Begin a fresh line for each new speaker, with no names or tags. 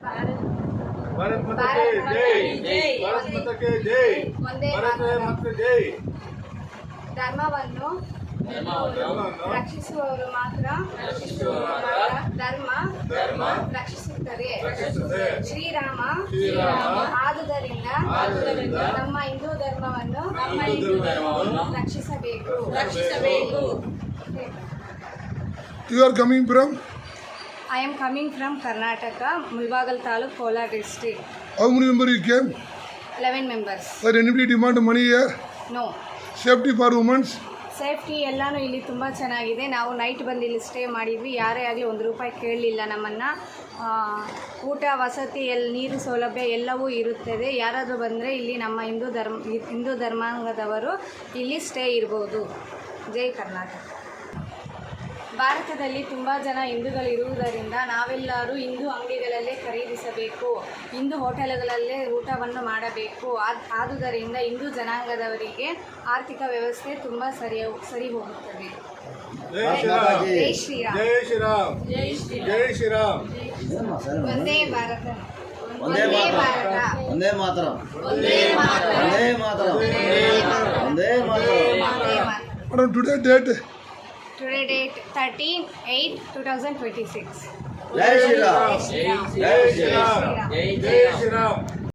भारत माता की जय भारत माता की जय भारत माता की जय
ಧರ್ಮವನ್ನು ರಕ್ಷಿಸುವವರು ಮಾತ್ರ ಧರ್ಮ ರಕ್ಷಿಸುತ್ತದೆ. ಶ್ರೀರಾಮ ಆದುದರಿಂದ ನಮ್ಮ ಹಿಂದೂ ಧರ್ಮವನ್ನು ರಕ್ಷಿಸಬೇಕು.
You are coming from?
I am coming from Karnataka, Mulbagal Taluk, Kolar district.
How many members you came?
11 members.
Sir, anybody demand money here?
No.
Safety for women?
Safety ಎಲ್ಲನೂ ಇಲ್ಲಿ ತುಂಬ ಚೆನ್ನಾಗಿದೆ. ನಾವು ನೈಟ್ ಬಂದು ಇಲ್ಲಿ ಸ್ಟೇ ಮಾಡಿದ್ವಿ. ಯಾರೇ ಆಗಲಿ ₹1 ಕೇಳಲಿಲ್ಲ ನಮ್ಮನ್ನು. ಊಟ, ವಸತಿ, ನೀರು ಸೌಲಭ್ಯ ಎಲ್ಲವೂ ಇರುತ್ತದೆ. ಯಾರಾದರೂ ಬಂದರೆ ಇಲ್ಲಿ ನಮ್ಮ ಹಿಂದೂ ಧರ್ಮಾಂಗದವರು ಇಲ್ಲಿ ಸ್ಟೇ ಇರ್ಬೋದು. ಜೈ ಕರ್ನಾಟಕ. ಭಾರತದಲ್ಲಿ ತುಂಬ ಜನ ಹಿಂದೂಗಳಿರುವುದರಿಂದ ನಾವೆಲ್ಲರೂ ಹಿಂದೂ ಅಂಗಡಿಗಳಲ್ಲೇ ಖರೀದಿಸಬೇಕು, ಹಿಂದೂ ಹೋಟೆಲ್ಗಳಲ್ಲೇ ಊಟವನ್ನು ಮಾಡಬೇಕು. ಆದುದರಿಂದ ಹಿಂದೂ ಜನಾಂಗದವರಿಗೆ ಆರ್ಥಿಕ ವ್ಯವಸ್ಥೆ ತುಂಬ ಸರಿ ಹೋಗುತ್ತದೆ. ಜೈ ಶ್ರೀರಾಮ್.
जय श्रीराम जय Shriram
Vande Bharat.
Vande Mataram Vande Mataram Vande Mataram Vande Mataram.
Madam, today date?
Today date 13/8/2026.
जय श्री राम
जय श्रीराम जय श्रीराम।